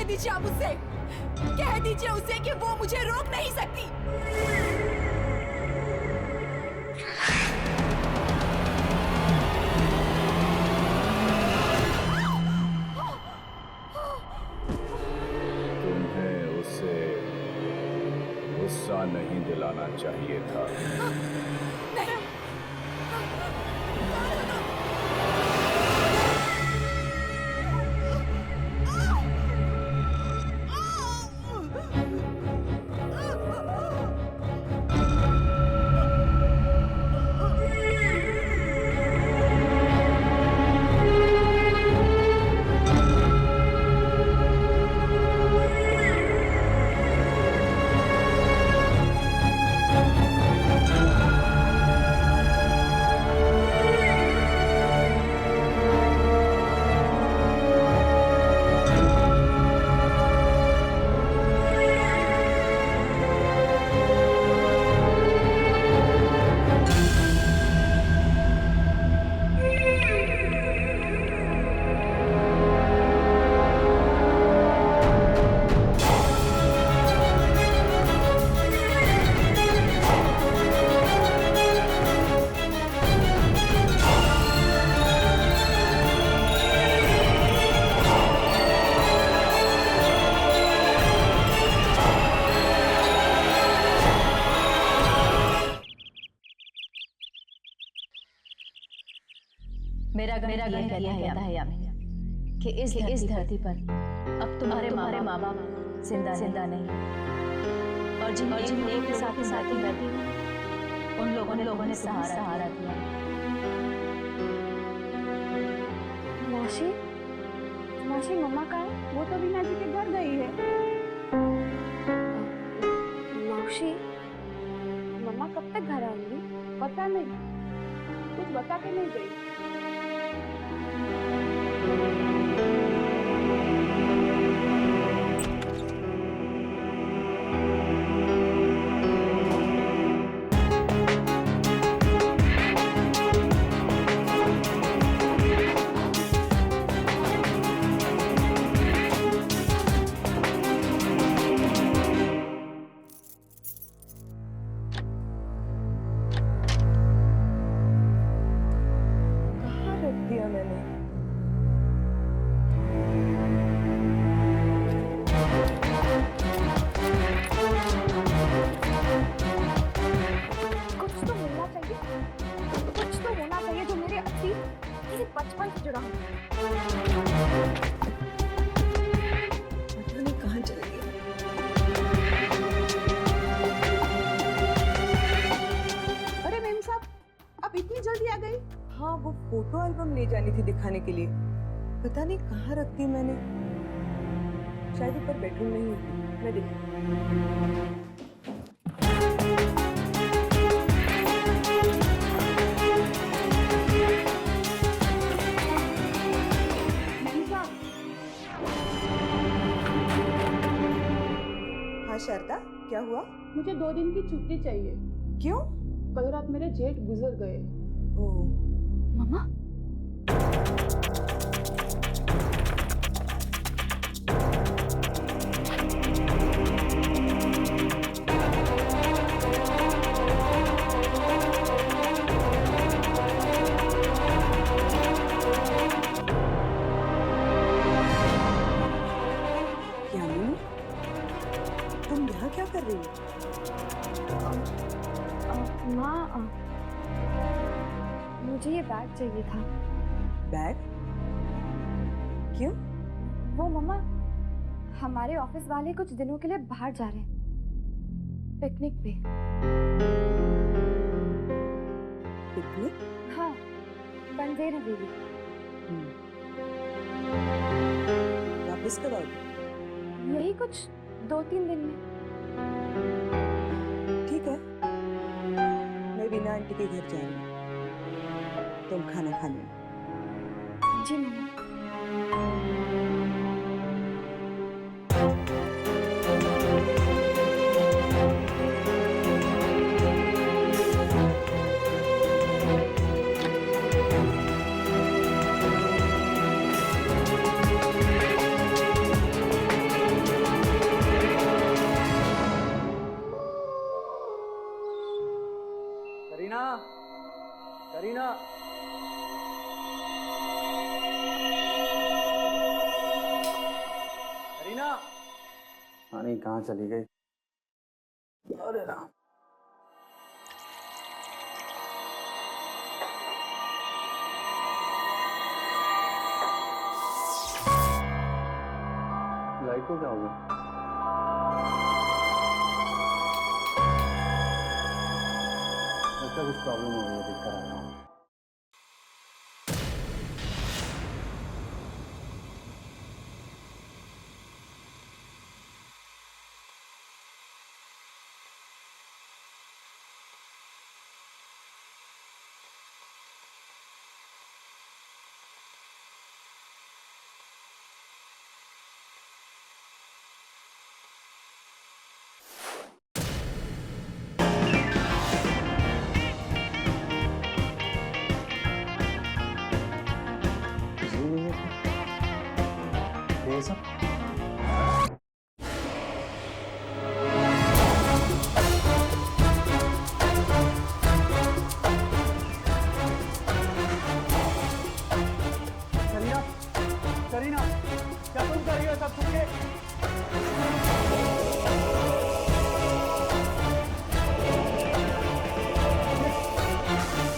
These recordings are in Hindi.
कह दीजिए आप उससे, कह दीजिए उसे कि वो मुझे रोक नहीं सकती। तुम्हें उसे गुस्सा नहीं दिलाना चाहिए था। नहीं। मेरा घर कहता है यामिनी कि इस धरती पर अब तुम्हारे माँ बाप जिंदा नहीं, और जिन लोगों के साथ रहती उन लोगों ने सहारा दिया। मौसी मम्मा कहाँ है? वो तो बीना जी के घर गई है। मौसी मम्मा कब तक घर आएंगी? पता नहीं, कुछ बता के नहीं गई। बचपन से जुड़ा हूँ। पता नहीं कहाँ चली गई। अरे मेम साहब, आप इतनी जल्दी आ गई? हाँ, वो फोटो एल्बम ले जानी थी दिखाने के लिए। पता नहीं कहाँ रख दी मैंने। शायद ऊपर बेडरूम में ही होगी, मैं देखूँ। हाँ शारदा, क्या हुआ? मुझे 2 दिन की छुट्टी चाहिए। क्यों? कल रात मेरे जेठ गुजर गए। ओह, मम्मा? यामिनी, तुम यहाँ क्या कर रही हो? माँ, मुझे ये बैग चाहिए था। बैग? क्यों? वो मम्मा, हमारे ऑफिस वाले कुछ दिनों के लिए बाहर जा रहे हैं, पिकनिक पे। पिकनिक? हाँ, बंदेर हवेली। वापस कब आओगी? यही कुछ 2-3 दिन में। ठीक है, मैं बीना आंटी के घर जा रही हूँ। तुम खाना खा लेना। जी मम्मा। करीना, करीना, रानी कहाँ चली गई? अरे राम, लाइट को क्या हो गया? कुछ प्रॉब्लम हो गई है, देख कर आता हूँ। ये सब करीना, करीना, क्या तुम कर रही हो सब सुन के?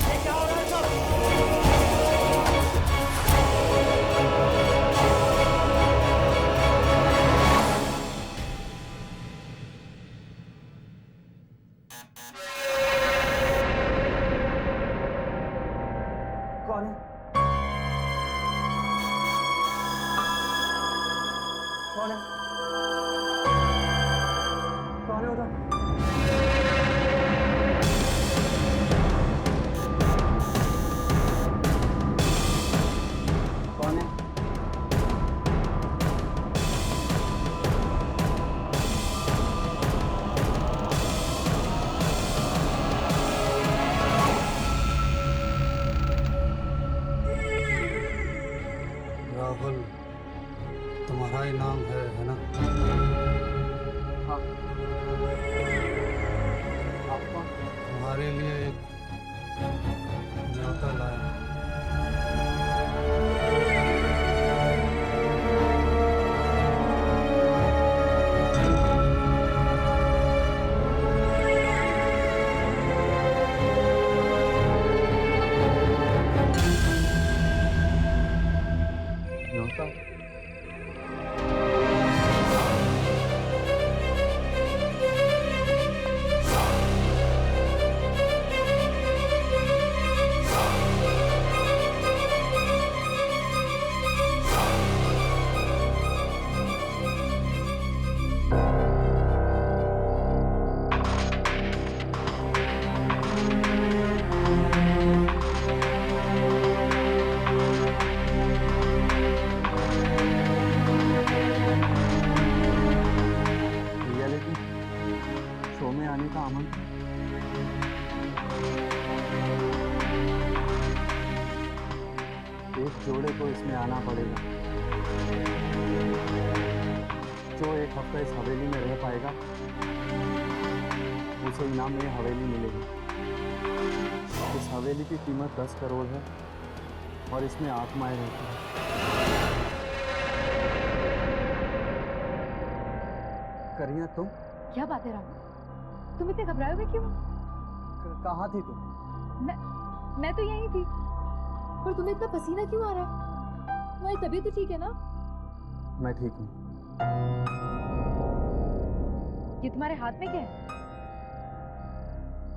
ये क्या हो रहा है सब? कौन है? कौन है? कौन है उधर? कौन है? राहुल, तुम्हारा ही नाम है ना? हाँ। आप कौन? तुम्हारे लिए एक न्योता लाया। न्योता? रियलिटी शो में आने का आमंत्रण? एक जोड़े को इसमें आना पड़ेगा। जो एक हफ्ता इस हवेली में रह पाएगा उसे इनाम में हवेली मिलेगी। इस हवेली की कीमत 10 करोड़ है और इसमें आत्माएं रहती हैं। करिया तुम? क्या बात है राम, तुम इतने घबराए हुए क्यों? कहाँ थी तुम? मैं तो यहीं थी। पर तुम्हें इतना पसीना क्यों आ रहा है? तुम्हारी तबीयत तो ठीक है ना? मैं ठीक हूँ। ये तुम्हारे हाथ में क्या है?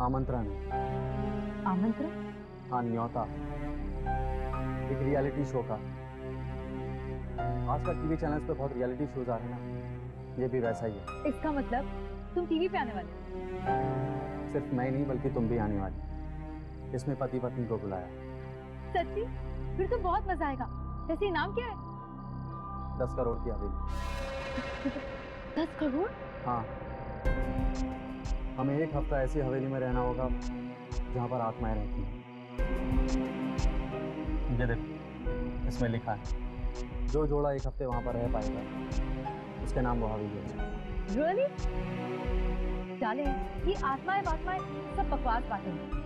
आमंत्रण। आमंत्रण? हाँ, न्योता। एक रियलिटी शो का। आजकल टीवी चैनल्स पे बहुत रियलिटी शोज आ रहे हैं ना, ये भी वैसा ही है। इसका मतलब तुम टीवी पे आने वाले हो? सिर्फ मैं नहीं बल्कि तुम भी आने वाली। इसमें पति पत्नी को बुलाया। सच्ची? फिर तो बहुत मजा आएगा। वैसे इनाम क्या है? 10 करोड़ की हवेली। 10 करोड़? हाँ, हमें एक हफ्ता ऐसी हवेली में रहना होगा जहाँ पर आत्माएं रहती हैं। ये देखो, इसमें लिखा है जो जोड़ा एक हफ्ते वहाँ पर रह पाएगा उसके नाम वो हवेली है। Really? डाले, ये आत्माएं बात्माएं सब बकवास बातें हैं।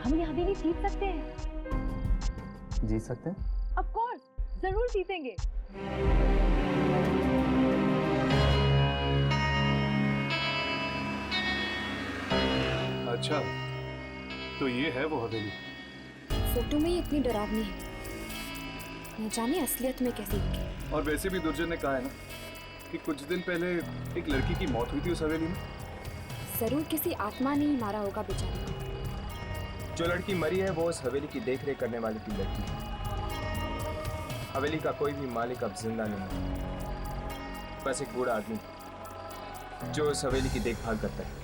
हम ये हवेली जीत सकते हैं। जीत सकते हैं? ऑफ कोर्स, जरूर जीतेंगे। अच्छा, तो ये है वो हवेली। फोटो में ही इतनी डरावनी है, न जाने असलियत में कैसी दिखे। और वैसे भी दुर्जन ने कहा है ना कि कुछ दिन पहले एक लड़की की मौत हुई थी उस हवेली में। जरूर किसी आत्मा ने ही मारा होगा बेचारी को। जो लड़की मरी है वो उस हवेली की देखरेख करने वाली की लड़की है। हवेली का कोई भी मालिक अब जिंदा नहीं है, बस एक बूढ़ा आदमी जो उस हवेली की देखभाल करता है।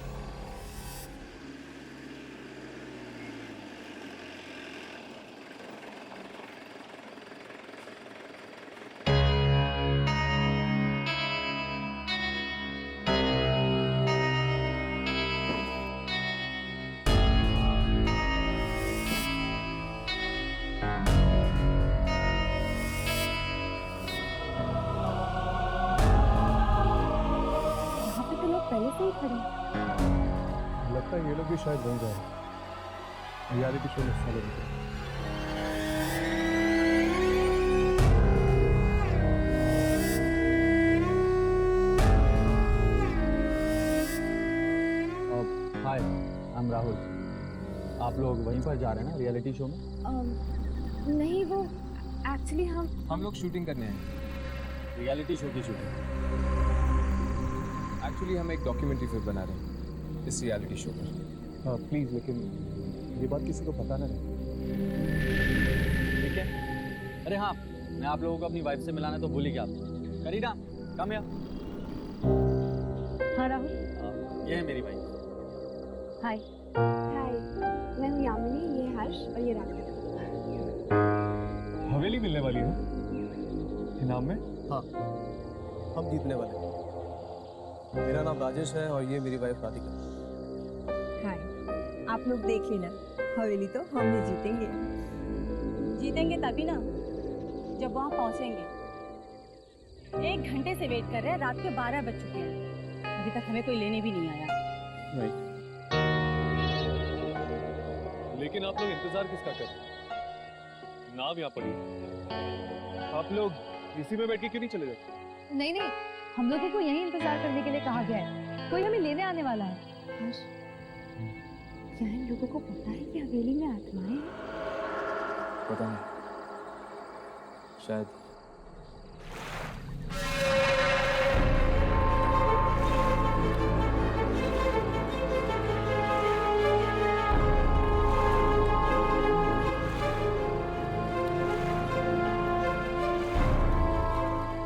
पहले से ही खड़े हैं। लगता है ये लोग भी शायद वहीं जा रहे हैं, रियलिटी शो में हिस्सा ले रहे हैं। हाय, आई एम राहुल। आप लोग वहीं पर जा रहे हैं ना रियलिटी शो में? नहीं, वो एक्चुअली हम लोग शूटिंग करने हैं। रियलिटी शो की शूटिंग। एक्चुअली हम एक डॉक्यूमेंट्री फिल्म बना रहे हैं इस रियलिटी शो पर। प्लीज़, लेकिन ये बात किसी को पता ना रहे, ठीक है? अरे हाँ, मैं आप लोगों को अपनी वाइफ से मिलाना तो भूल ही गया। करीना, कम या। हाँ राहुल। ये है मेरी वाइफ। हाय। हाय, मैं हूँ यामिनी, ये हर्ष और ये राहुल। हवेली मिलने वाली है इनाम में? हाँ, हम जीतने वाले हैं। मेरा नाम राजेश है और ये मेरी वाइफ राधिका। हाय, आप लोग देख लेना, हवेली तो हम भी जीतेंगे। जीतेंगे तभी ना जब वहाँ पहुँचेंगे। 1 घंटे से वेट कर रहे हैं, रात के 12 बज चुके हैं, अभी तक हमें कोई लेने भी नहीं आया। नहीं। लेकिन आप लोग इंतजार किसका कर रहे हैं? नाव यहाँ पड़ी है। आप लोग इसी में बैठ के क्यों नहीं चले जाते? नहीं नहीं, हम लोगों को यहीं इंतजार करने के लिए कहा गया है, कोई हमें लेने आने वाला है। हर्ष, क्या इन लोगों को पता है कि हवेली में आत्माएं हैं? पता नहीं, शायद।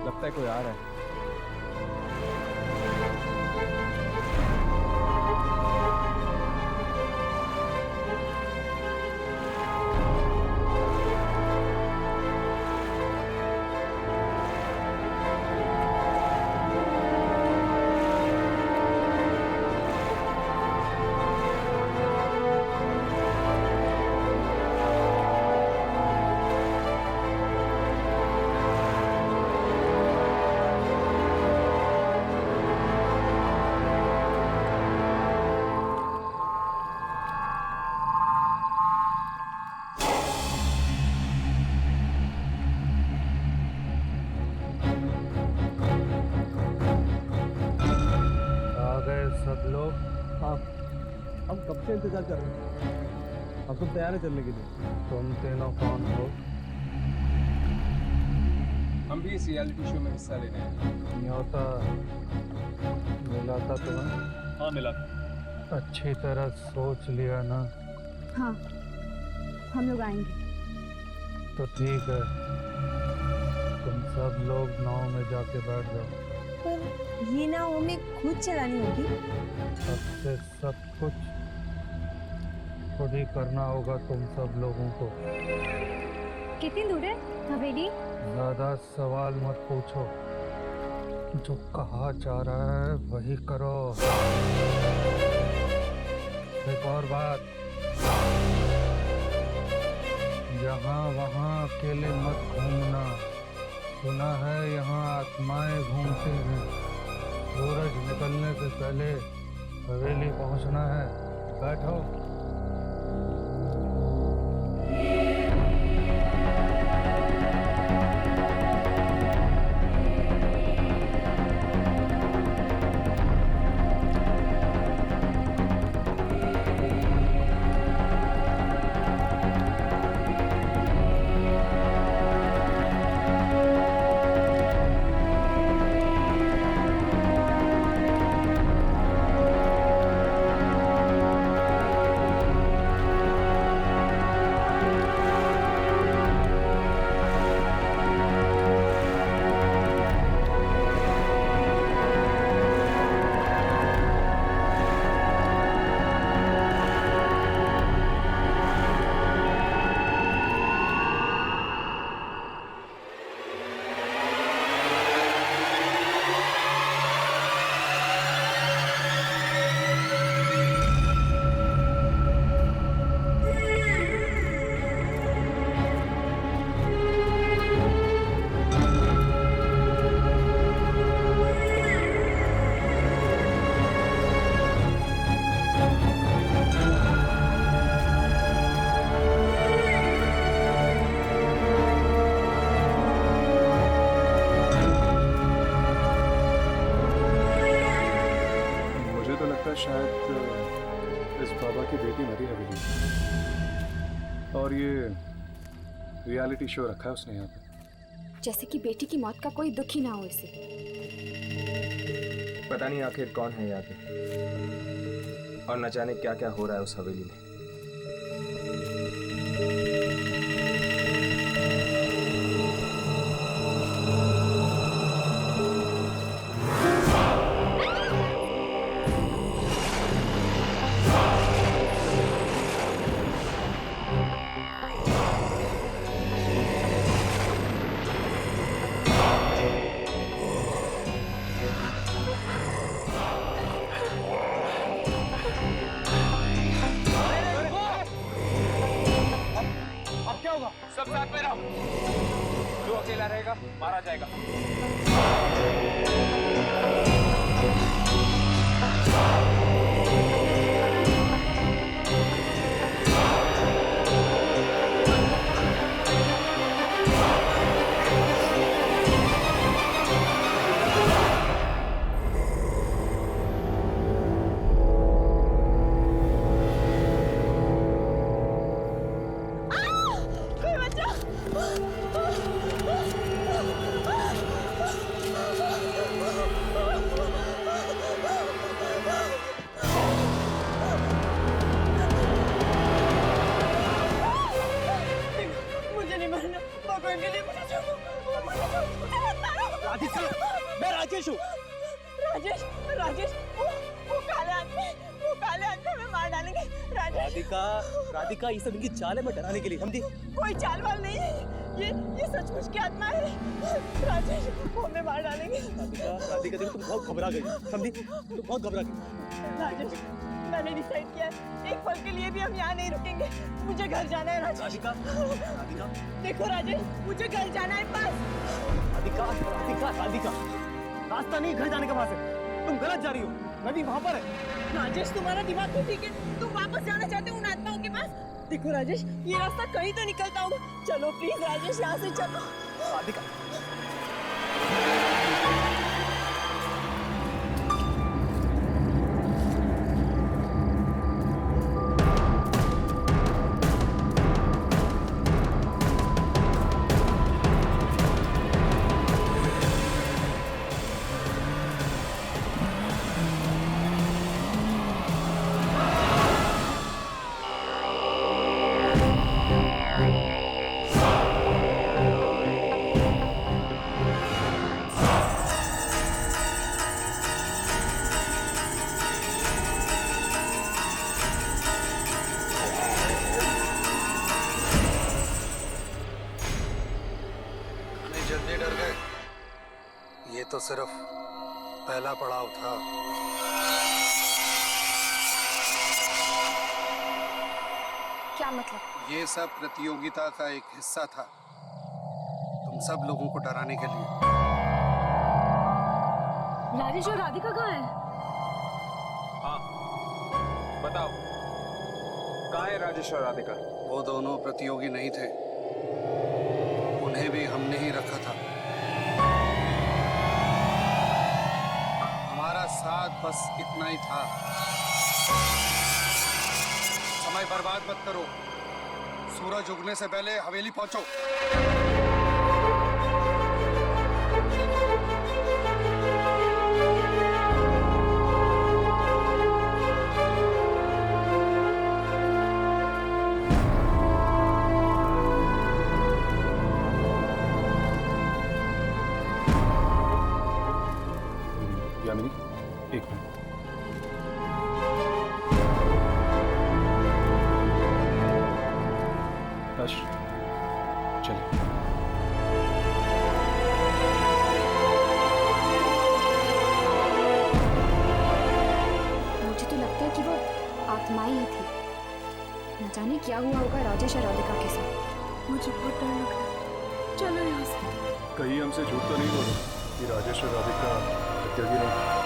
लगता है कोई आ रहा है। सब लोग। हाँ, हम कब से इंतजार कर रहे हैं। हम सब तैयार हैं चलने के लिए। तुम तीनों कौन हो? हम भी इस रियलिटी शो में हिस्सा लेने हैं। न्योता मिला था तुम्हें? हाँ मिला। अच्छी तरह सोच लिया ना? हाँ, हम लोग आएंगे। तो ठीक है, तुम सब लोग नाव में जाके बैठ जाओ। पर ये नाव हमें खुद चलानी होगी। अब से सब कुछ खुद ही करना होगा तुम सब लोगों को। कितनी दूर है हवेली? ज्यादा सवाल मत पूछो, जो कहा जा रहा है वही करो। एक और बात, यहाँ वहाँ अकेले मत घूमना। सुना है यहाँ आत्माएं घूमती हैं। सूरज निकलने से पहले हवेली पहुँचना है। बैठो। शायद इस बाबा की बेटी मरी हवेली और ये रियलिटी शो रखा है उसने यहाँ पे, जैसे कि बेटी की मौत का कोई दुख ही ना हो इसे। पता नहीं आखिर कौन है यहाँ पे और न जाने क्या क्या हो रहा है उस हवेली में। सब साथ में रहो, जो अकेला रहेगा मारा जाएगा। मैं राजेश हूँ। राजेश, राजेश, वो काले आदमी हमें मार डालेंगे। राजेश, राधिका, राधिका, ये सब इनकी चाल है मैं डराने के लिए, समझी? कोई चाल वाल नहीं है, ये सचमुच की आत्मा है। राजेश, वो हमें मार डालेंगे। राधिका, राधिका, देखो तुम बहुत घबरा गई, समझी? तुम बहुत घबरा गई। राजेश, मैंने डिसाइड किया है, एक पल के लिए भी हम यहाँ नहीं रुकेंगे। मुझे घर जाना है राजेश। राधिका, राधिका, देखो राजेश, मुझे घर जाना है बस। राधिका, राधिका, राधिका, रास्ता नहीं घर जाने का वहां से, तुम गलत जा रही हो, नदी वहां पर है। राजेश, तुम्हारा दिमाग तो ठीक है, तुम वापस जाना चाहते हो उन आत्माओं के पास। देखो राजेश, ये रास्ता कहीं तो निकलता होगा। चलो प्लीज राजेश, यहाँ से चलो। राधिका, जल्दी डर गए? ये तो सिर्फ पहला पड़ाव था। क्या मतलब? ये सब प्रतियोगिता का एक हिस्सा था, तुम सब लोगों को डराने के लिए। राजेश और राधिका कहाँ है? हाँ, बताओ कहाँ है राजेश और राधिका? वो दोनों प्रतियोगी नहीं थे, उन्हें भी हमने ही रखा था। हमारा साथ बस इतना ही था। समय बर्बाद मत करो, सूरज उगने से पहले हवेली पहुंचो। यामिनी, एक मिनट। हर्ष, चलिए। मुझे तो लगता है कि वो आत्माएं ही थी। न जाने क्या हुआ होगा राजेश और राधिका के साथ। मुझे बहुत डर लग रहा है। चलो यहाँ से। कहीं हमसे झूठ तो नहीं बोलो कि राजेश और राधिका प्रतियोगी नहीं?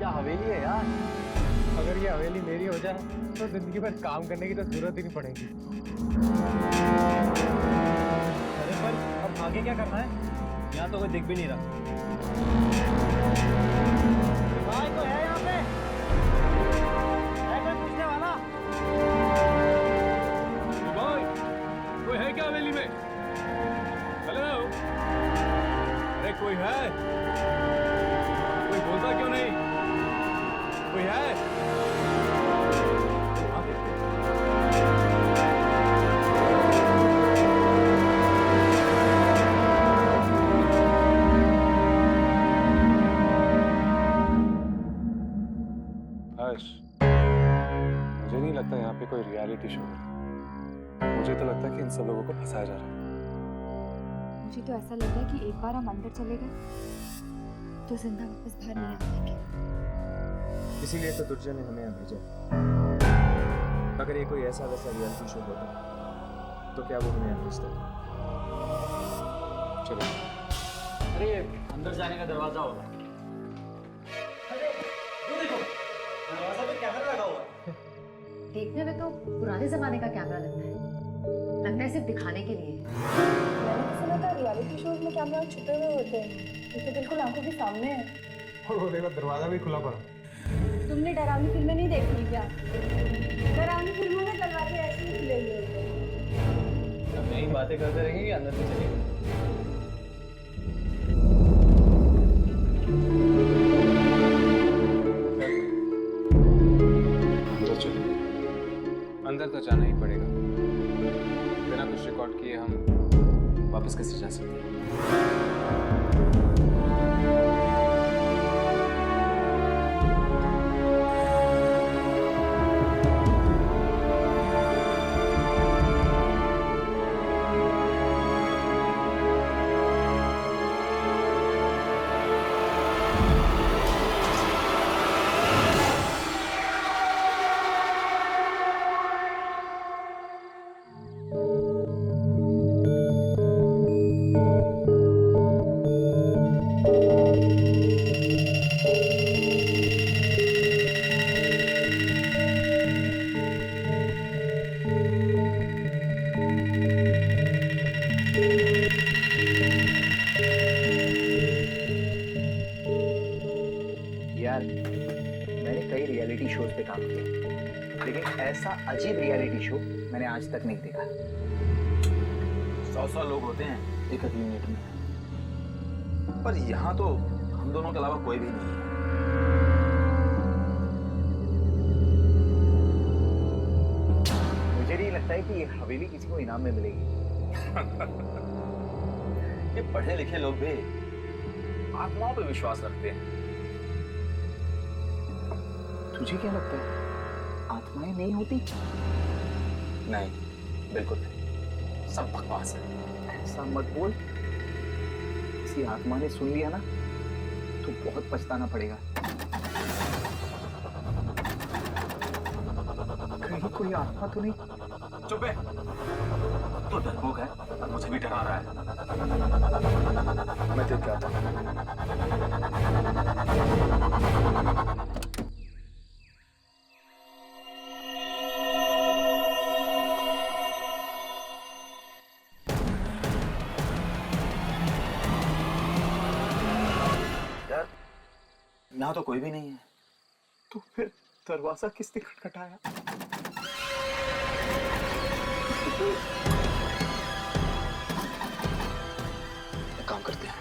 हवेली है यार। अगर ये हवेली मेरी हो जाए तो जिंदगी भर काम करने की तो जरूरत ही नहीं पड़ेगी। अरे पर अब आगे क्या करना है? यहाँ तो कोई दिख भी नहीं रहा। भाई कोई है यहाँ पे? है कोई पूछने वाला? भाई, कोई है क्या हवेली में? हेलो? अरे कोई है? कोई बोलता क्यों नहीं? कोई है? हर्ष, मुझे नहीं लगता यहाँ पे कोई रियलिटी शो है। मुझे तो लगता है कि इन सब लोगों को फंसाया जा रहा है। मुझे तो ऐसा लग रहा है कि एक बार हम अंदर चले गए तो जिंदा वापस बाहर नहीं आ पाएंगे। इसीलिए तो दुर्जय ने हमें यहाँ भेजा। अगर ये कोई ऐसा वैसा रियलिटी शो होता तो क्या वो हमें यहाँ भेजता? चलो। अरे अंदर जाने का दरवाजा होगा। अरे वो देखो, दरवाजा पे कैमरा लगा हुआ है। देखने में तो पुराने जमाने का कैमरा लगता है। लगता है सिर्फ दिखाने के लिए। मैंने तो सुना था रियलिटी शोज में कैमरा छुपे हुए होते हैं। ये तो बिल्कुल आंखों के सामने है। और वो देखो दरवाजा भी खुला पड़ा। तुमने डरावनी फिल्में नहीं देखी क्या? डरावनी फिल्मों में दरवाजे ऐसे ही खुले हुए होते हैं। अब यही बातें करते रहेंगे कि अंदर भी चलेंगे? अंदर चलिए। अंदर तो जाना ही पड़ेगा। बिना कुछ रिकॉर्ड किए हम वापस कैसे जा सकते हैं? यार मैंने कई रियलिटी शोज पे काम किया, लेकिन ऐसा अजीब रियलिटी शो मैंने आज तक नहीं देखा। 100 लोग होते हैं एक यूनिट में। पर यहाँ तो हम दोनों के अलावा कोई भी नहीं है। मुझे नहीं लगता है कि ये हवेली किसी को इनाम में मिलेगी। ये पढ़े लिखे लोग भी आत्माओं पे विश्वास रखते हैं। तुझे क्या लगता है आत्माएं नहीं होती? नहीं, बिल्कुल नहीं, सब बकवास है। ऐसा मत बोल। किसी आत्मा ने सुन लिया ना तो बहुत पछताना पड़ेगा। कहीं कोई आत्मा तो नहीं? चुप है, तो डरपोक है, मुझे भी डरा रहा है। मैं देख के आता हूँ। यार, यहाँ तो कोई भी नहीं है। तो फिर दरवाजा किसने खटखटाया? एक काम करते हैं,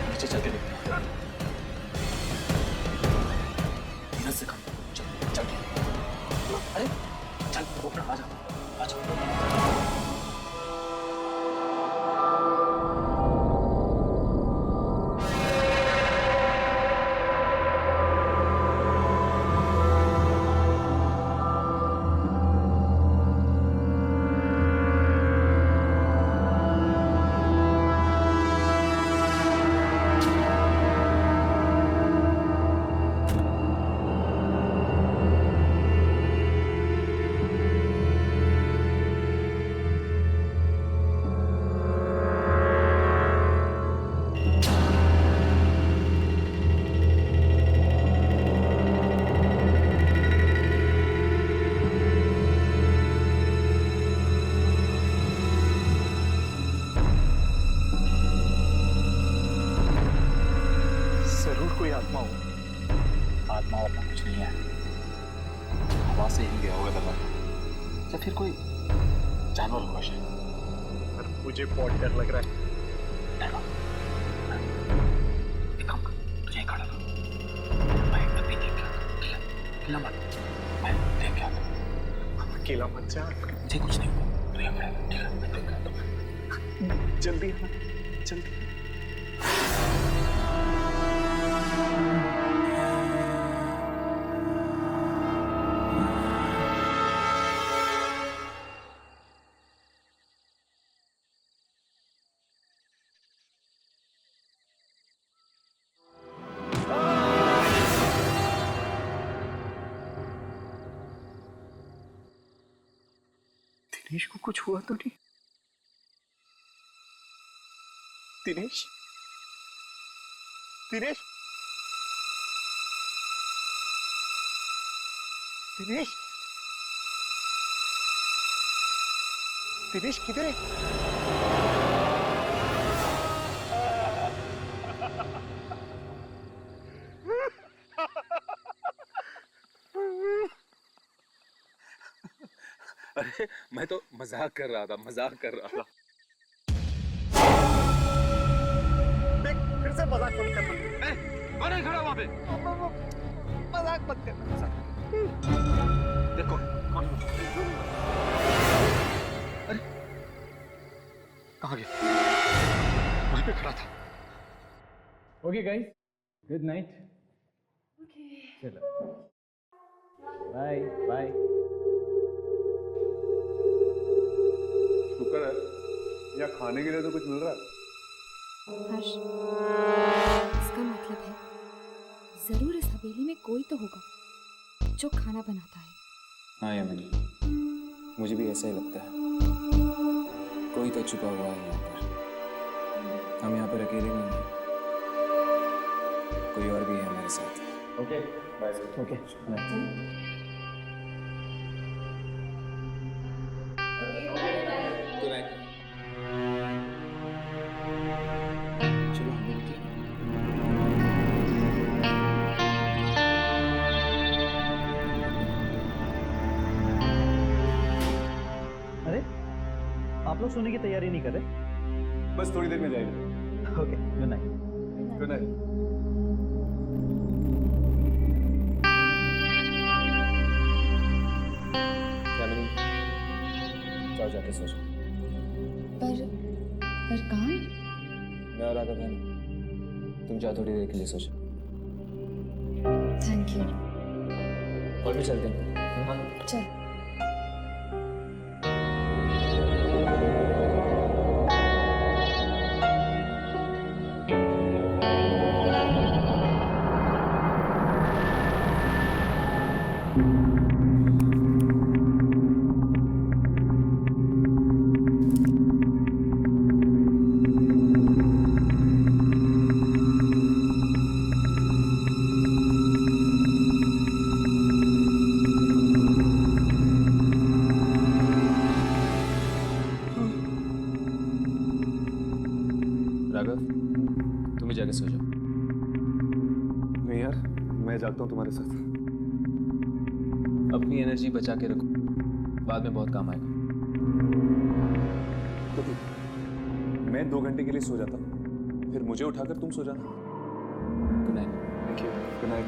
नीचे चल के देखते हैं। मिनट से कम, चल चल के। अरे चल, ऊपर आ जा, आ जा। जरूर कोई आत्मा हो। आत्मा वात्मा कुछ नहीं है, हवा से ही गया होगा दरवाजा, या फिर कोई जानवर होगा शायद। पर मुझे बहुत डर लग रहा है। एक काम कर, तुझे यहीं खड़ा रहो, मैं एक बार देख के आता हूँ, ठीक है? हिलना मत, मैं देख के आता हूँ। अकेला मत जा। मुझे कुछ नहीं हुआ, तू यहाँ खड़ा है, ठीक है? मैं देख के आता हूँ। जल्दी आना, जल्दी। दिनेश को कुछ हुआ तो नहीं? दिनेश, दिनेश, दिनेश, दिनेश किधर है? अरे मैं तो मजाक कर रहा था, मजाक कर रहा था। देख, फिर से मजाक मत करना। कौन है खड़ा वहाँ पे? मजाक मत करना। देखो कौन? अरे कहाँ गया? वहीं पे खड़ा था। Okay guys, good night. चलो बाय बाय। शुक्र है यहाँ खाने के लिए तो कुछ मिल रहा है। हर्ष, इसका मतलब है जरूर इस हवेली में कोई तो होगा जो खाना बनाता है। हाँ यामिनी, मुझे भी ऐसा ही लगता है, कोई तो छुपा हुआ है यहाँ पर। हम यहाँ पर अकेले नहीं हैं, कोई और भी है हमारे साथ। Okay bye. ओके चलो हम भी निकले। अरे आप लोग सोने की तैयारी नहीं कर रहे? बस थोड़ी देर में जाएगा। Okay good night. Good night. Yamini, जाओ जाके सो जाओ। पर कहाँ? मैं और राघव है ना, तुम जाओ थोड़ी देर के लिए सो जाओ। Thank you. और भी चलते हैं। चल। राघव, तुम ही जाके सो जाओ। नहीं यार, मैं जागता हूँ तुम्हारे साथ। अपनी एनर्जी बचा के रखो, बाद में बहुत काम आएगा। तो मैं 2 घंटे के लिए सो जाता हूँ, फिर मुझे उठाकर तुम सो जाना। Good night. Thank you. Good night.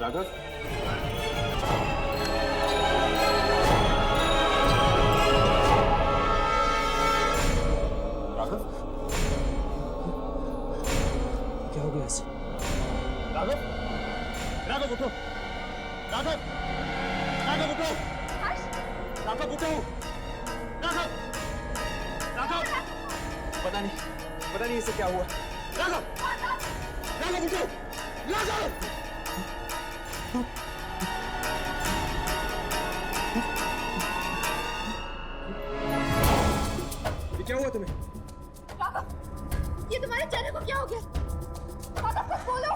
Raghav, Raghav, क्या हो गया ऐसे? राघव, राघव उठो, राघव, राघव उठो, राघव उठो, राघव, राघव, पता नहीं इसे क्या हुआ। राघव, राघव उठो, राघव। ये क्या हुआ तुम्हें? ये तुम्हारे चेहरे को क्या हो गया? कुछ बोलो।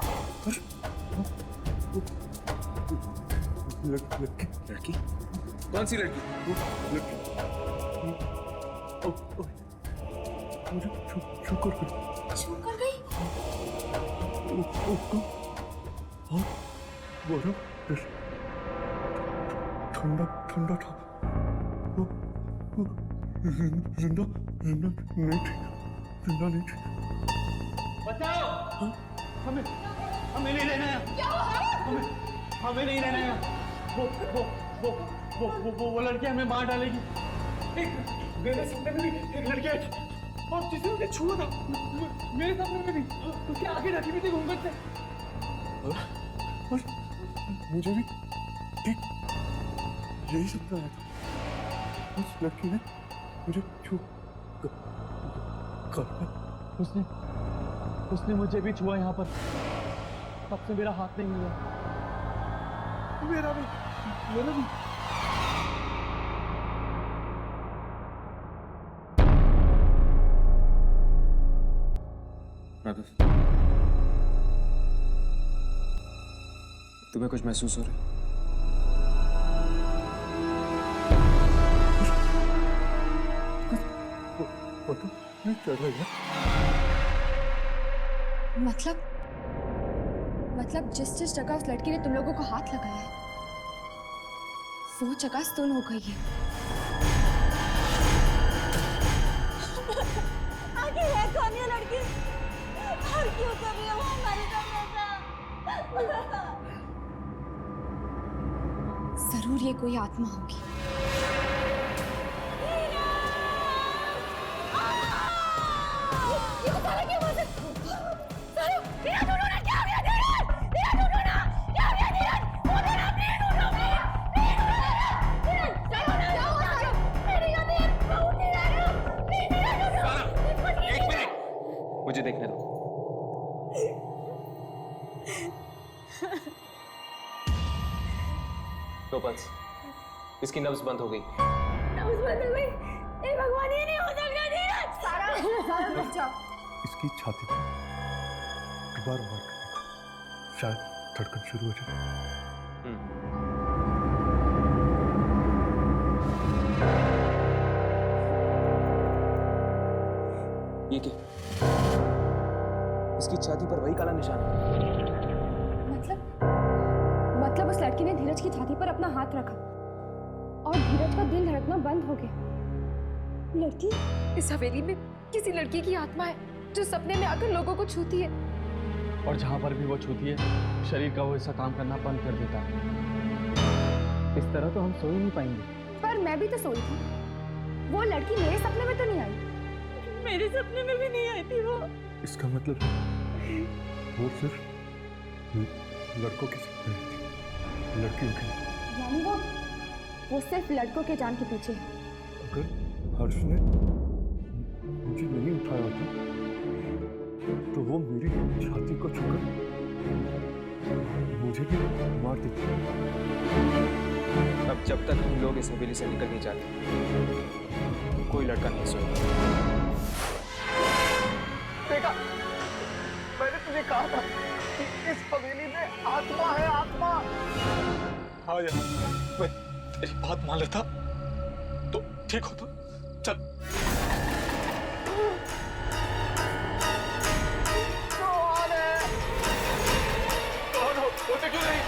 लड़की? कौन सी लड़की? लड़की। मुझे छू कर गई। छू कर गई? बड़ा ठंडा ठंडा था। जिंदा नहीं थी। बचाओ! हमें नहीं रहना है। क्या हुआ? हमें नहीं रहना है। वो वो लड़की हमें मार डालेगी। मेरे सामने में भी एक लड़की आई और जिसे उसे छुआ था, मेरे सामने में भी उसके आगे ढकी भी थी घूंघट से। और मुझे भी ठीक यही सपना आया था। उस लड़की ने मुझे छू उसने मुझे भी छुआ यहाँ पर, तब से मेरा हाथ नहीं मिला। मेरा भी राघव, तुम्हें कुछ महसूस हो रहा है? पता नहीं चल रहा है। मतलब जिस जगह उस लड़की ने तुम लोगों को हाथ लगाया है वो जगह सुन हो गई है। आखिर है कौन ये लड़की और क्यों कर रही है वो हमारे साथ ऐसा? जरूर ये कोई आत्मा होगी। ये बता रहा क्या बात है? सारू, मेरा ढूंढना क्या हो गया धीरज? मेरा ढूंढना क्या हो गया धीरज? ढूंढना प्लीज ढूंढो प्लीज धीरज क्या हुआ सारू? मेरी गति बहुत धीरज प्लीज धीरज ढूंढो। एक मिनट, मुझे देखने दो। नो पल्स, इसकी नब्ज बंद हो गई। नब्ज बंद हो गई? ए भगवान, ये नहीं हो सकता धीरज। सारा रुक जाओ। इसकी छाती पर दोबारा मार कर देखो, शायद धड़कन शुरू हो जाए। ये क्या? इसकी छाती पर वही काला निशान है। मतलब उस लड़की ने धीरज की छाती पर अपना हाथ रखा और धीरज का दिल धड़कना बंद हो गया। लड़की, इस हवेली में किसी लड़की की आत्मा है जो सपने में आकर लोगों को छूती है। और जहाँ पर भी वो छूती है, शरीर का वो हिस्सा काम करना बंद कर देता है। इस तरह तो हम सो ही नहीं पाएंगे। पर मैं भी तो सोई थी। वो लड़की मेरे सपने में तो नहीं आई। मेरे सपने में भी नहीं आई थी वो। इसका मतलब वो सिर्फ लड़कों के सपने में थी, लड़कियों के। यानी वो सिर्फ लड़कों के जान के पीछे है। अगर हर्ष ने मुझे नहीं उठाया होता तो वो मेरी छाती को छूकर मुझे भी मार देती। अब जब तक हम लोग इस हवेली से निकल नहीं जाते, कोई लड़का नहीं सोएगा। देखा, मैंने तुझे कहा था कि इस हवेली में आत्मा है, आत्मा। हाँ यार, मैं तेरी बात मान लेता तो ठीक होता। चल। कौन है? कौन हो? बोलते क्यों नहीं?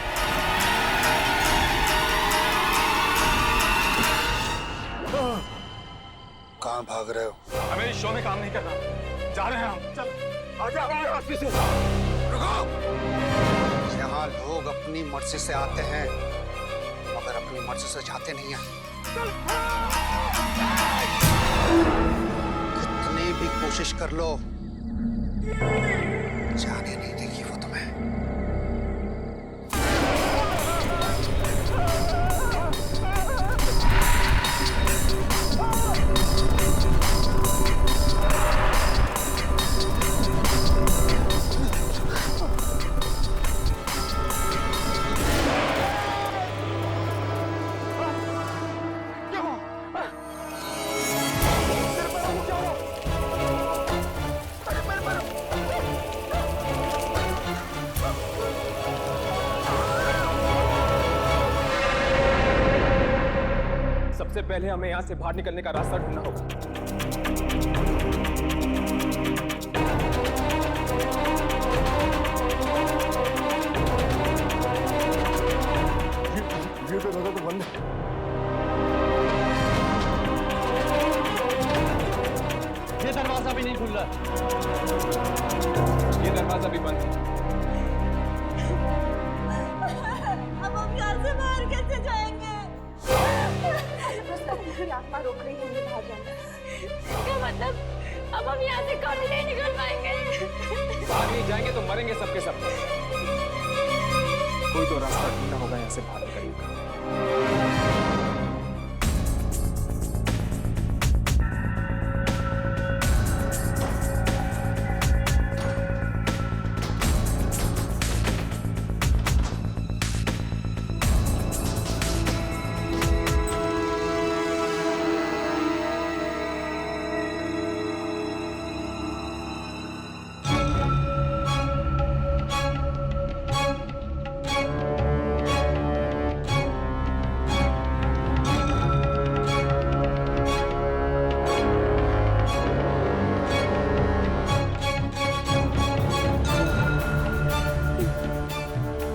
कहाँ भाग रहे हो? हमें इस शो में काम नहीं करना, जा रहे हैं हम। चल आजा रास्ते से। रुको! यहाँ लोग अपनी मर्जी से आते हैं मगर अपनी मर्जी से जाते नहीं हैं। कितनी भी कोशिश कर लो, जाने नहीं देगी वो तुम्हें। सबसे पहले हमें यहाँ से बाहर निकलने का रास्ता ढूंढना होगा। ये तो दरवाजा तो बंद है। ये दरवाजा भी नहीं खुल रहा। ये दरवाजा भी बंद है। अब हम यहाँ से बाहर कैसे जाएंगे? मेरी आत्मा रोक रही है मुझे बाहर जाना। इसका मतलब अब हम यहाँ से कभी नहीं निकल पाएंगे। बाहर नहीं जाएंगे तो मरेंगे सबके सब। कोई तो रास्ता ढूंढना होगा यहाँ से बाहर निकलने का।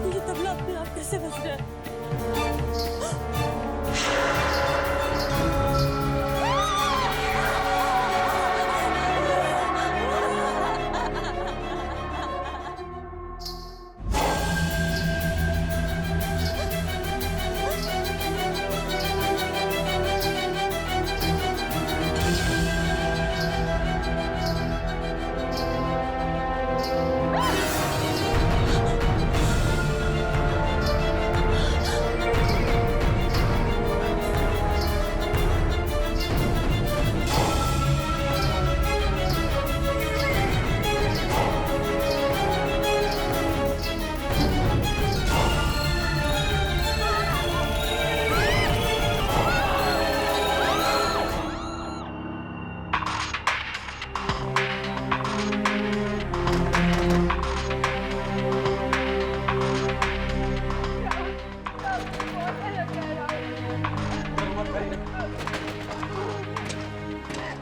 ये तबला अपने आप कैसे बज रहा है?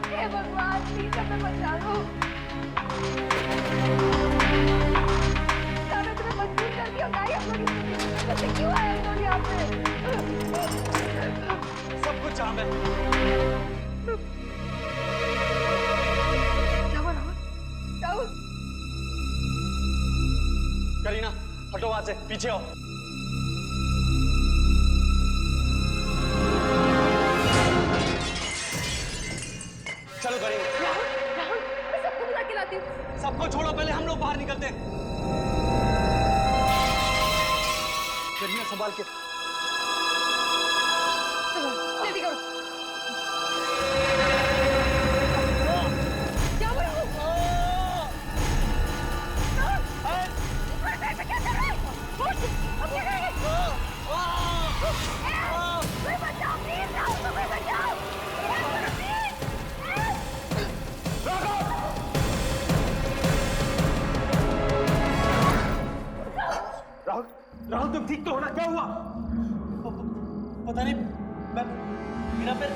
हे भगवान प्लीज हमें बचा लो। मैंने तुम्हें मजबूर कर दिया भाई, हम लोग कैसे क्यों आए हम लोग यहाँ पे? सब कुछ जाम है। जाओ राहुल, जाओ। करीना हटो वहां से, पीछे आओ। चलो करीना। राहुल मैं सबको बुला के लाती हूँ। सबको छोड़ो, पहले हम लोग बाहर निकलते हैं। करीना संभाल के। चलो जल्दी करो। जाओ राहुल। क्या कर रहे हैं? अब क्या करेंगे? कोई बचाओ प्लीज, राहुल को कोई बचाओ। राहुल, राहुल तुम ठीक तो हो ना? क्या हुआ? पता नहीं, मेरा पैर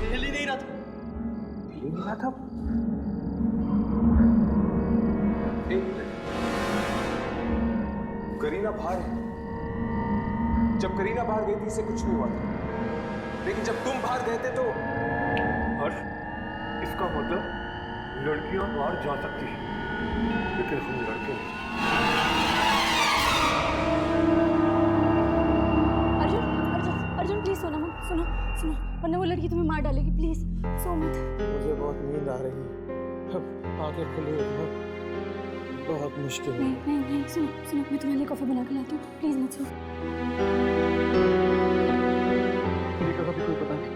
हिल ही नहीं रहा था। हिल ही नहीं रहा था? एक मिनट, करीना बाहर है। जब करीना बाहर गई थी इसे कुछ नहीं हुआ था, लेकिन जब तुम बाहर गए थे तो हर्ष, इसका मतलब लड़कियां बाहर जा सकती है, लेकिन हम लड़के नहीं। अर्जुन प्लीज सोना मत, सुनो सुनो, वरना वो लड़की तुम्हें मार डालेगी। प्लीज सो मत। मुझे बहुत नींद आ रही है, अब आगे खुले बहुत मुश्किल है। नहीं सुनो सुनो, मैं तुम्हारे लिए कॉफी बना के लाती हूँ। प्लीज मत सो। तुलिका का भी कोई पता नहीं,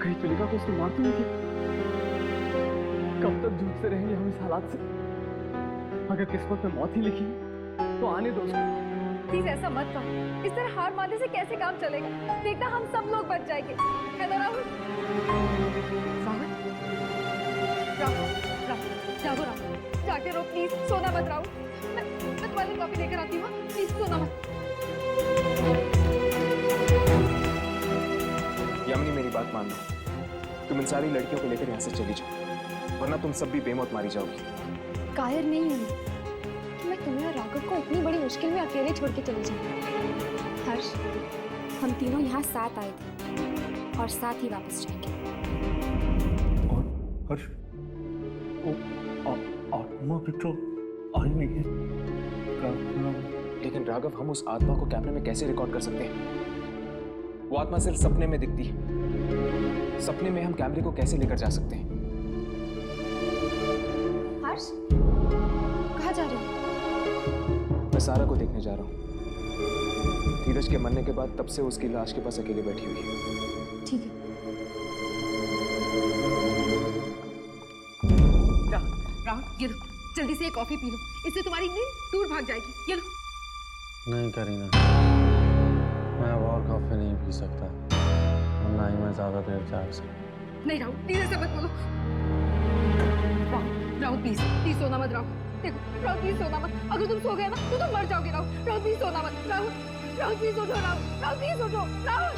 कहीं तुलिका को उसने मार तो नहीं दिया? कब तक जूझते रहेंगे हम इस हालात से? अगर किस्मत में मौत ही लिखी है तो आने दो उसको। प्लीज ऐसा मत करो, इस तरह हार मानने से कैसे काम चलेगा? देखना हम सब लोग बच जाएंगे, है ना राहुल? जागो राहुल, जाके रो प्लीज, सोना मत राहुल। मैं तुम्हारे कॉफी लेकर आती हूँ, प्लीज सोना मत। यामिनी मेरी बात मान लो, तुम इन सारी लड़कियों को लेकर यहाँ से चली जाओ, वरना तुम सब भी बेमौत मारी जाओगी। कायर नहीं हूँ कि मैं तुम्हें और राघव को इतनी बड़ी मुश्किल में अकेले छोड़ के चली जाऊँ। हर्ष, हम तीनों यहाँ साथ आए थे और साथ ही वापस जाएंगे। और हर्ष, वो आत्मा भी तो आई नहीं है। लेकिन राघव, हम उस आत्मा को कैमरे में कैसे रिकॉर्ड कर सकते हैं? वो आत्मा सिर्फ सपने में दिखती है। सपने में हम कैमरे को कैसे लेकर जा सकते हैं? हर्ष कहाँ जा रहे हो? मैं सारा को देखने जा रहा हूँ। धीरज के मरने के बाद तब से उसकी लाश के पास अकेले बैठी हुई है। ठीक है। राहुल ये लो, जल्दी से एक कॉफी पी लो, इससे तुम्हारी नींद दूर भाग जाएगी। ये लो। नहीं करीना, मैं अब और कॉफी नहीं पी सकता, और ना ही मैं ज्यादा देर जाग सकता। नहीं राहुल, प्लीज ऐसे मत बोलो। राहुल प्लीज प्लीज सोना मत। राहुल देखो, राहुल प्लीज सोना मत। अगर तुम सो गए ना तो तुम मर जाओगे। राहुल राहुल प्लीज सोना मत। राहुल राहुल प्लीज उठो। राहुल राहुल प्लीज उठो। राहुल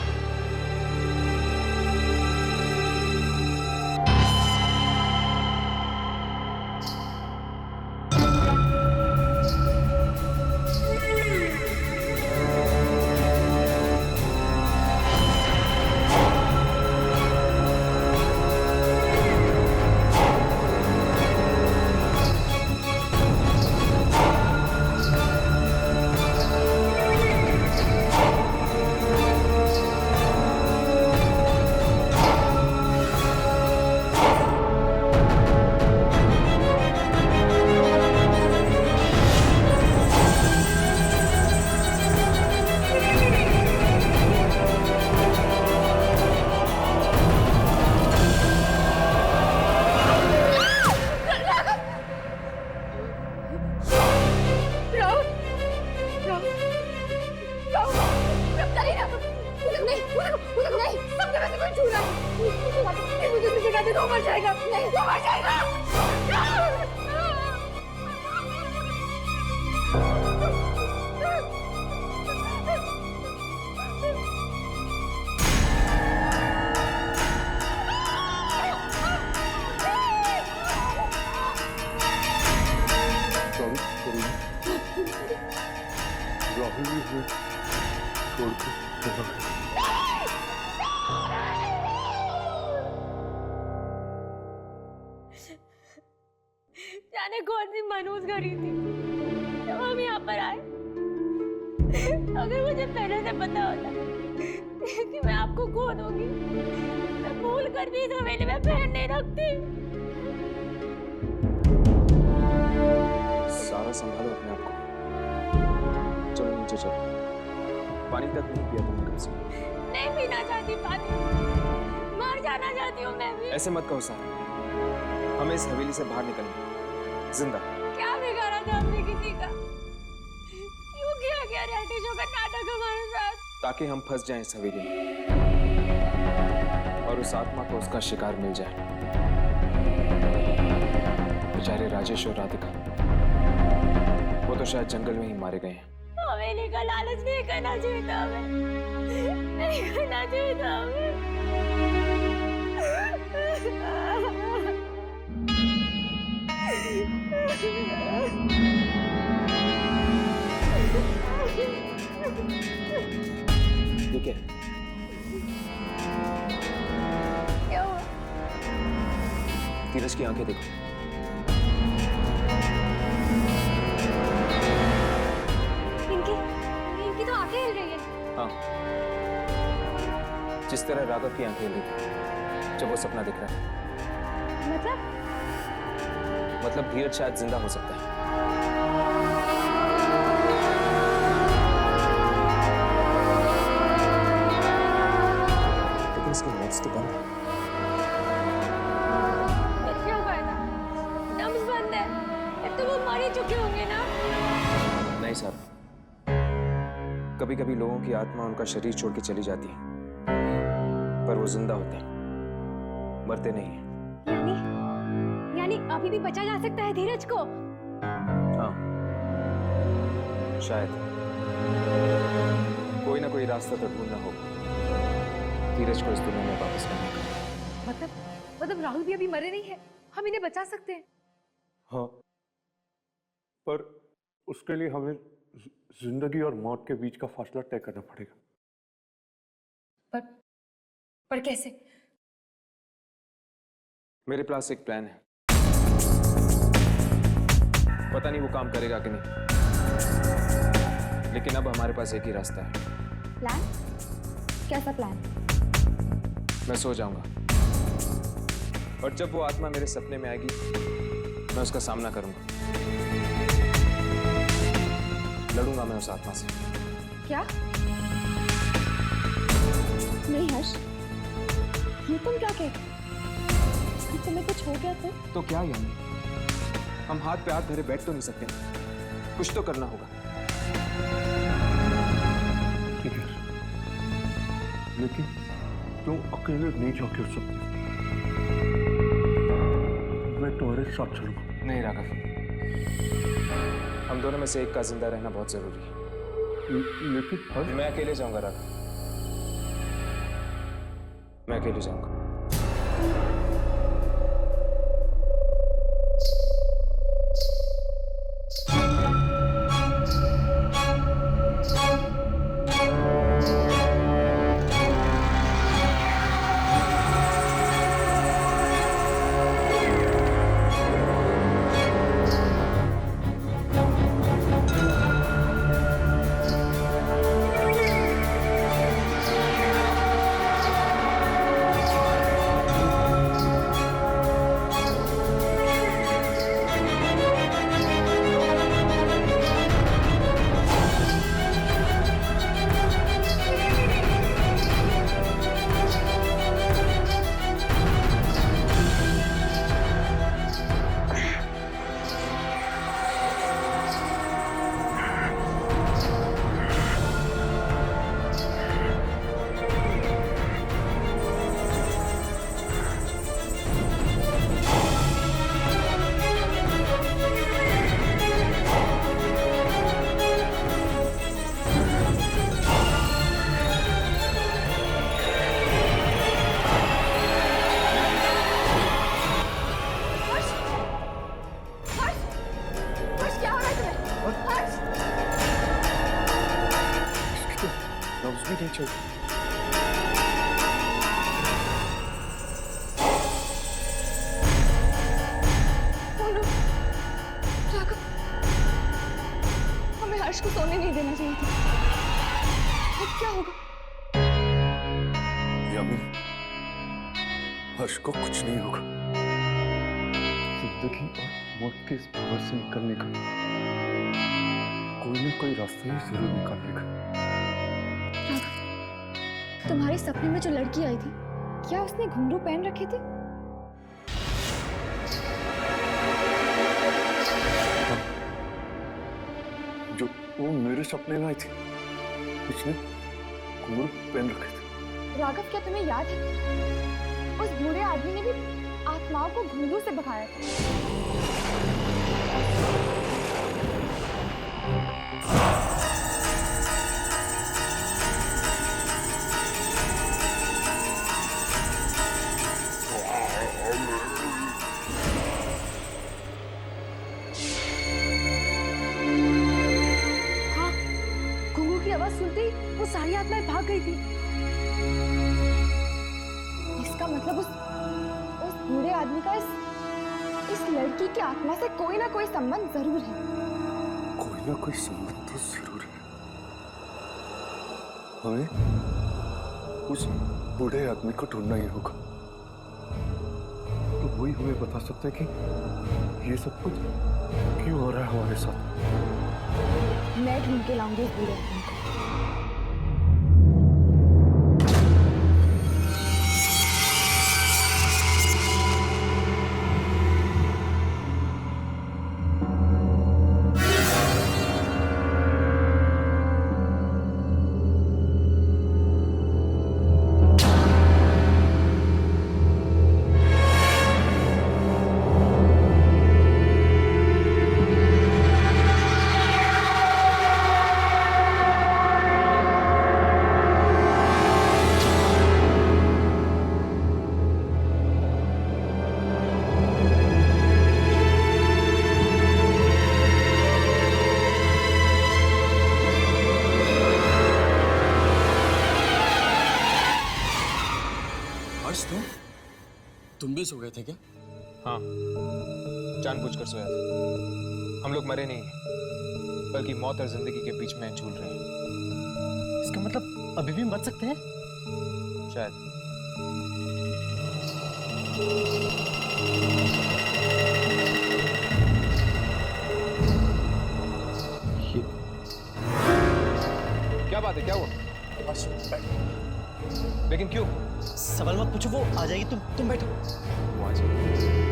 जाने कौन सी मनहूस घड़ी थी जब हम यहाँ पर आए। अगर मुझे पहले से पता होता कि मैं आपको खो दूंगी, मैं भूल कर भी इस हवेली में पैर नहीं रखती। सारा संभालो अपने आप को। चलो नीचे चलो। पानी तक नहीं पिया तुमने कब से? नहीं पीना चाहती पानी, मर जाना चाहती हूँ मैं भी। ऐसे मत कहो सारा, हमें इस हवेली से बाहर निकलना जिंदा। क्या बिगाड़ा था हमने किसी का? क्यों किया गया रियलिटी शो का नाटक हमारे साथ? ताकि हम फंस जाएं इस हवेली में और उस आत्मा को उसका शिकार मिल जाए। बेचारे राजेश और राधिका, वो तो शायद जंगल में ही मारे गए हैं। हवेली का लालच नहीं करना चाहिए था हमें, नहीं करना चाहिए था हमें। ठीक है, क्या हुआ? धीरज की आंखें देखो। इनकी तो आंखें हिल रही है। हाँ, जिस तरह राघव की आंखें हिल रही थी जब वो सपना दिख रहा है। मतलब धीरज शायद जिंदा हो सकता है। लेकिन इसकी नब्ज तो बंद है। क्या हुआ था? नब्ज बंद है, फिर तो वो मर ही चुके होंगे ना? नहीं सर, कभी कभी लोगों की आत्मा उनका शरीर छोड़ के चली जाती है, पर वो जिंदा होते हैं, मरते नहीं है। यानी अभी भी बचा जा सकता है धीरज को? हाँ, शायद कोई ना कोई रास्ता तो ढूंढना होगा धीरज को इस दुनिया में वापस लाने का। मतलब राहुल भी अभी मरे नहीं है, हम इन्हें बचा सकते हैं। हाँ, पर उसके लिए हमें जिंदगी और मौत के बीच का फासला तय करना पड़ेगा। पर कैसे? मेरे पास एक प्लान है, पता नहीं वो काम करेगा कि नहीं, लेकिन अब हमारे पास एक ही रास्ता है। प्लान? कैसा प्लान? मैं सो जाऊंगा और जब वो आत्मा मेरे सपने में आएगी मैं उसका सामना करूंगा। लड़ूंगा मैं उस आत्मा से। क्या? नहीं हर्ष, ये तुम क्या कह? तुम्हें कुछ हो गया तो क्या यानी? हम हाथ पे हाथ धरे बैठ तो नहीं सकते, कुछ तो करना होगा। ठीक है, लेकिन तुम अकेले नहीं जाके हो सकते, मैं तुम्हारे साथ चलूंगा। नहीं राघव, हम दोनों में से एक का जिंदा रहना बहुत जरूरी है। लेकिन मैं अकेले जाऊंगा राघव, मैं अकेले जाऊंगा। हमें हर्ष को सोने नहीं देना चाहिए था। अब क्या होगा? यामिनी, हर्ष को कुछ नहीं होगा। जिंदगी और मौत के इस भंवर से निकलने का कोई ना कोई रास्ता जरूर निकालेगा। तुम्हारे सपने में जो लड़की आई थी, क्या उसने घुंघरू पहन रखे थे? जो वो मेरे सपने में आई थी, उसने घुंघरू पहन रखे थे। राघव, क्या तुम्हें याद है उस बूढ़े आदमी ने भी आत्माओं को घुंघरू से भगाया था? हाँ, घुंघरू की आवाज सुनते ही वो सारी आत्माएं भाग गई थी। इसका मतलब उस बूढ़े आदमी का इस लड़की की आत्मा से कोई ना कोई संबंध जरूर है। कोई ना कोई संबंध तो जरूर है। हमें उस बूढ़े आदमी को ढूंढना ही होगा, तो वही हमें बता सकता है कि ये सब कुछ क्यों हो रहा है हमारे साथ। मैं ढूंढ के लाऊंगी उस बूढ़े आदमी को। तुम भी सो गए थे क्या? हाँ, जानबूझकर सोया था। हम लोग मरे नहीं बल्कि मौत और जिंदगी के बीच में झूल रहे हैं। इसका मतलब अभी भी मर सकते हैं? शायद। क्या बात है, क्या हुआ? बस लेकिन क्यों? सवाल मत पूछो, वो आ जाएगी। तुम बैठो। वो आ जाएगी।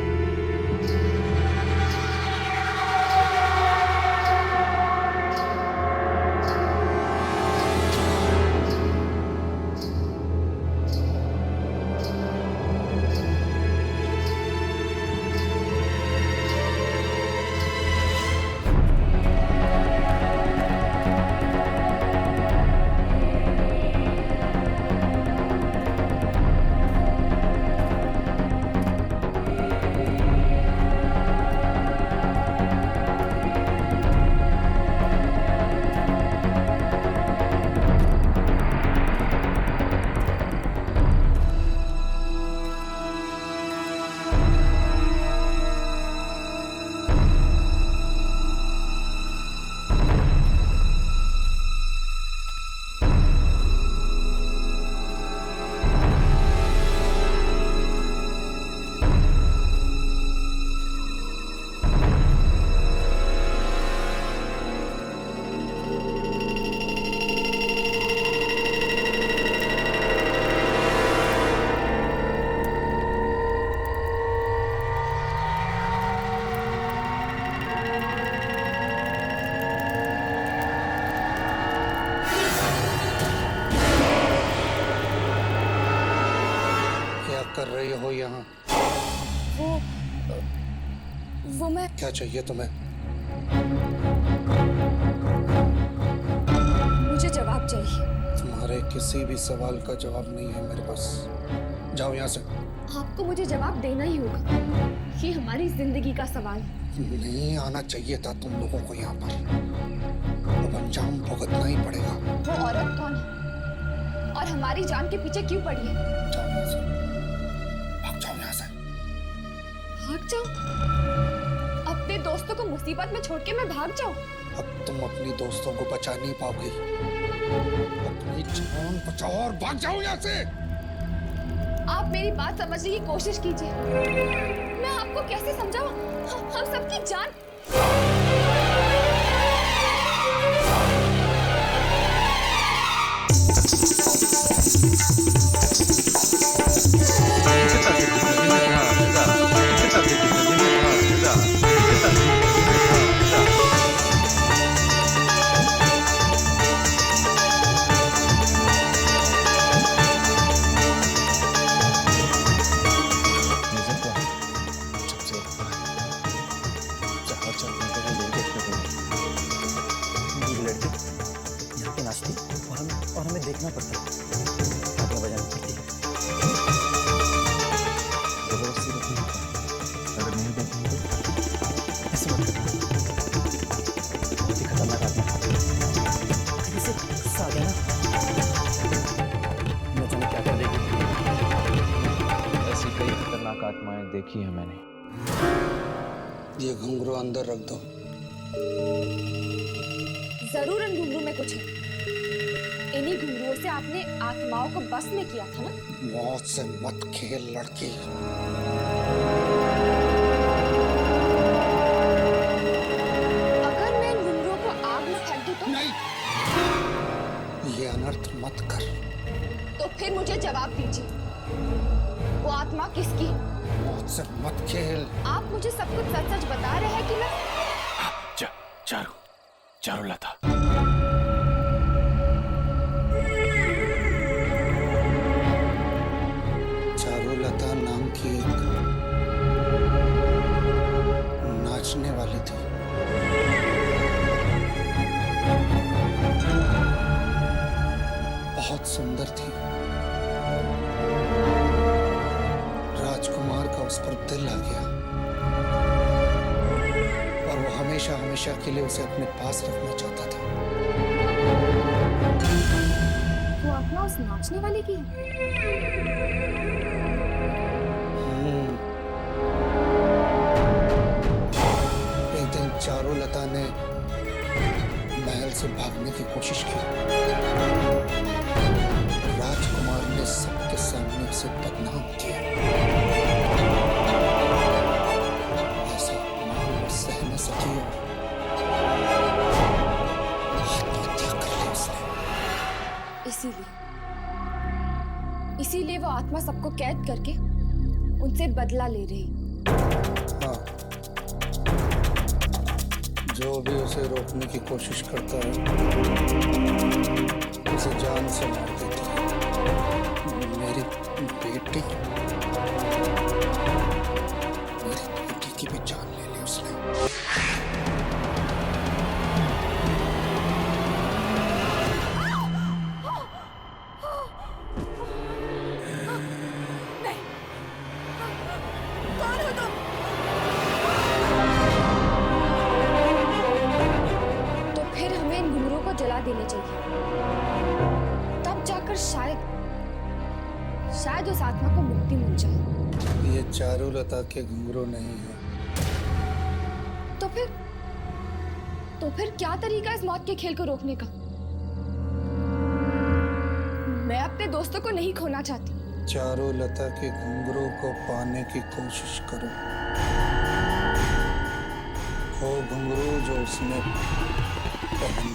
कर रही हो यहाँ? वो मैं क्या चाहिए तुम्हें? मुझे जवाब चाहिए। तुम्हारे किसी भी सवाल का जवाब नहीं है मेरे पास। जाओ यहाँ से। आपको मुझे जवाब देना ही होगा। ये हमारी जिंदगी का सवाल। नहीं आना चाहिए था तुम लोगों को यहाँ पर। अब अंजाम भुगतना ही पड़ेगा। वो औरत कौन है और हमारी जान के पीछे क्यों पड़ी है? जाओ यहाँ से। भाग जाओ यहाँ से। भाग जाओ? अपने दोस्तों को मुसीबत में छोड़ के मैं भाग जाऊं? अब तुम अपनी दोस्तों को बचा नहीं पाओगी। अपनी जान बचाओ और भाग जाओ यहाँ से। आप मेरी बात समझने की कोशिश कीजिए। मैं आपको कैसे समझाऊं? हम सबकी जान। और हमें देखना पड़ता है। आगे बजानी पड़ती है। जबरदस्ती रखनी होती है। अगर नहीं देखेंगे तो ऐसे मत बहुत ही खतरनाक आदमी है। इसे गुस्सा आ गया ना, न जाने क्या कर देगी। ऐसी कई खतरनाक आत्माएं देखी है मैंने। ये घुंघरू अंदर रख दो। जरूर इन घुंघरू में कुछ है। इन्हीं घुंघरुओं से आपने आत्माओं को बस में किया था ना? मौत से मत खेल लड़की। अगर मैं इन घुंघरुओं को आग में फेंक दूं तो? नहीं, ये अनर्थ मत कर। तो फिर मुझे जवाब दीजिए, वो आत्मा किसकी? मौत से मत खेल। आप मुझे सब कुछ सच सच बता रहे हैं कि मैं? चारुलता। चारुलता नाम की एक नाचने वाली थी। बहुत सुंदर थी। राजकुमार का उस पर दिल आ गया और वो हमेशा हमेशा के लिए उसे अपने पास रखना चाहता था। वो आत्मा उस नाचने वाले की है? एक दिन चारुलता ने महल से भागने की कोशिश की। राजकुमार ने सबके उसे बदनाम किया। ऐसा अपमान वो सह न सकी और आत्महत्या कर ली उसने। इसीलिए वो आत्मा सबको कैद करके उनसे बदला ले रही। हाँ, जो भी उसे रोकने की कोशिश करता है उसे जान से मार देती है। मेरी बेटी की भी जान ले ली उसने। जला देने चाहिए, तब जाकर शायद उस आत्मा को मुक्ति मिल जाए। ये चारुलता के घुंघरू नहीं है। तो फिर क्या तरीका इस मौत के खेल को रोकने का? मैं अपने दोस्तों को नहीं खोना चाहती। चारुलता के घुंघरू को पाने की कोशिश करो। वो घुंघरू जो उसने पहन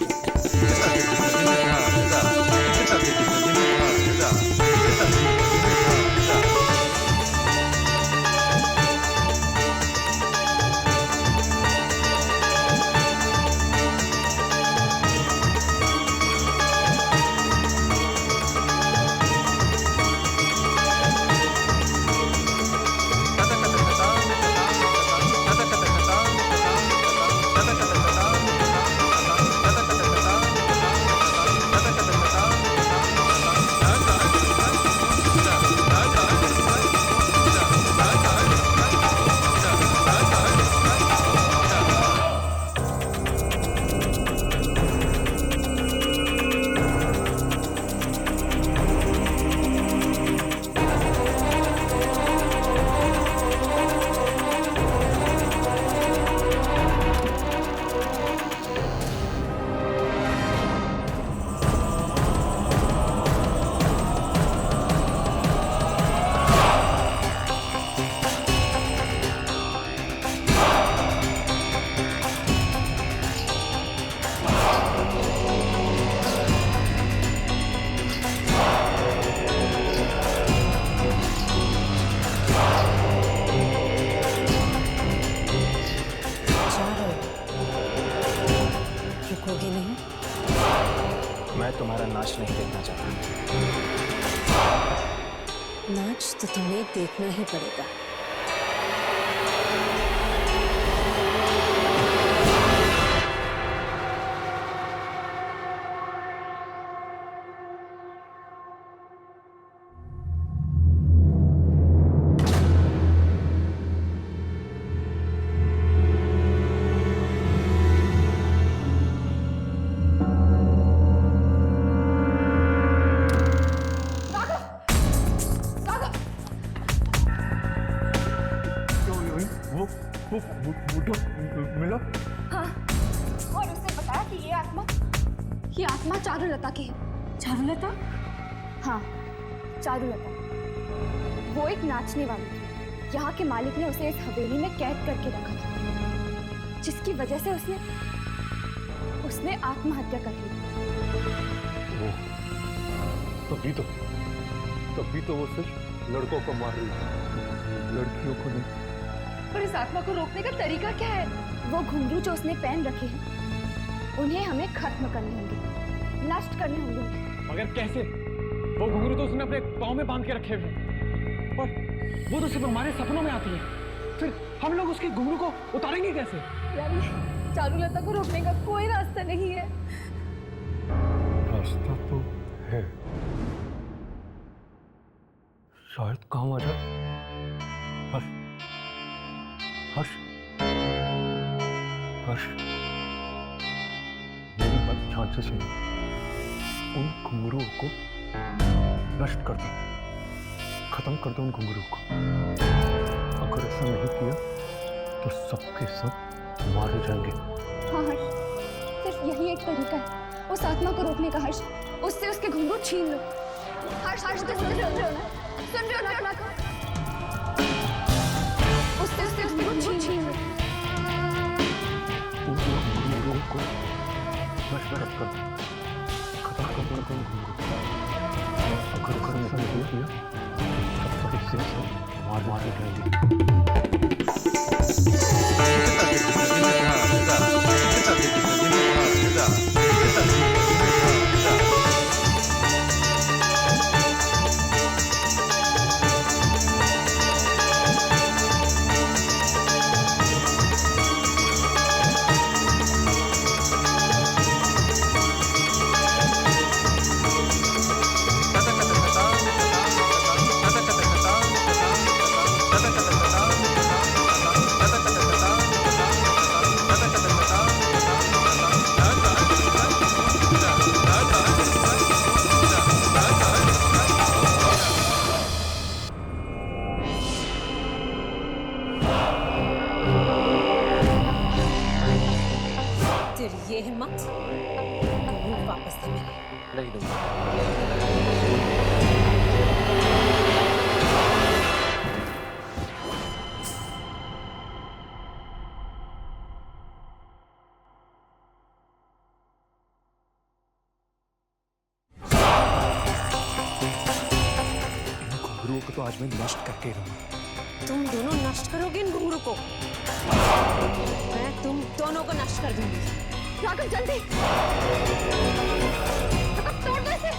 तुम्हारा नाच नहीं देखना चाहता। नाच तो तुम्हें देखना ही पड़ेगा। मिला? हाँ, और उसने बताया कि ये आत्मा चारुलता की है। चारुलता? हाँ, चारुलता। वो एक नाचने वाली थी। यहाँ के मालिक ने उसे इस हवेली में कैद करके रखा था, जिसकी वजह से उसने आत्महत्या कर ली। तभी तो वो सिर्फ लड़कों को मार रही है, लड़कियों को नहीं। पर इस आत्मा को रोकने का तरीका क्या है? वो घुंघरू जो उसने पहन रखे हैं, उन्हें हमें खत्म करने होंगे, नष्ट करने होंगे। मगर कैसे? वो घुंघरू तो उसने अपने पाँव में बांध के रखे हुए, और वो तो सिर्फ हमारे सपनों में आती है। फिर हम लोग उसके घुंघरू को उतारेंगे कैसे? यानी चारुलता को रोकने का कोई रास्ता नहीं है। रास्ता तो है, शायद काम आ जाए। हर्ष, मेरी बात ध्यान से सुनो। उन घुंघरूओं को नष्ट कर दो, खत्म कर दो उन घुंघरूओं को। अगर ऐसा नहीं किया तो सबके सब मारे जाएंगे। हाँ हर्ष, सिर्फ यही एक तरीका है उस आत्मा को रोकने का। हर्ष, उससे उसके घुंघरू छीन लो। हर्ष, तो समझ रहे हो ना? सुन रहे हो ना उससे घुंघरू छीन लो। उन घुंघरुओं को नष्ट कर दो, खत्म कर दो उन घुंघरुओं को। अगर ऐसा नहीं किया तब तक इसे मार के रहेंगे। तेरी ये हिम्मत, वापस दे मेरे। नहीं दूंगा। घुंघरुओं को तो आज मैं नष्ट करके रहूंगा। तुम दोनों नष्ट करोगे इन घुंघरू को, मैं तुम दोनों को नष्ट कर दूंगी। राघव जल्दी तोड़ दे इसे।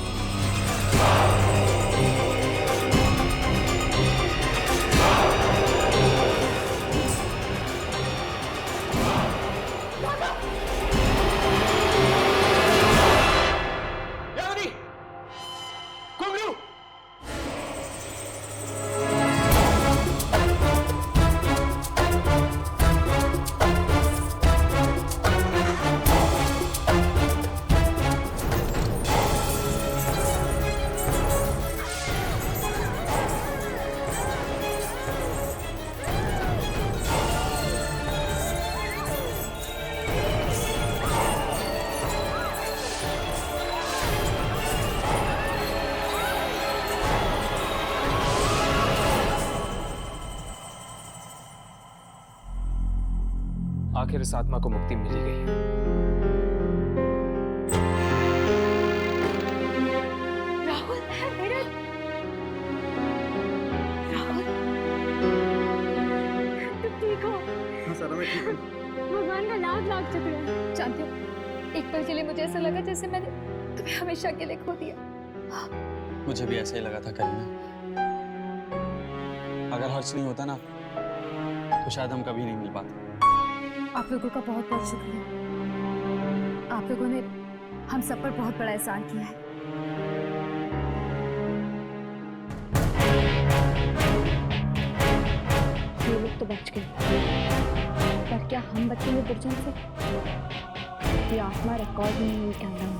आखिर इस आत्मा को मुक्ति मिल ही गई है। राहुल, मेरा राहुल, तुम ठीक हो? हाँ सारा मैं ठीक हूँ। भगवान का लाख शुक्र है। जानते हो, एक पल के लिए मुझे ऐसा लगा जैसे मैंने तुम्हें हमेशा के लिए खो दिया। मुझे भी ऐसा ही लगा था करीना। अगर हर्ष नहीं होता ना तो शायद हम कभी नहीं मिल पाते। आप लोगों का बहुत बहुत शुक्रिया। आप लोगों ने हम सब पर बहुत बड़ा एहसान किया है। ये लोग तो बच गए, पर क्या हम बचेंगे दुर्जन से? ये आत्मा रिकॉर्ड में नहीं कैमरा में।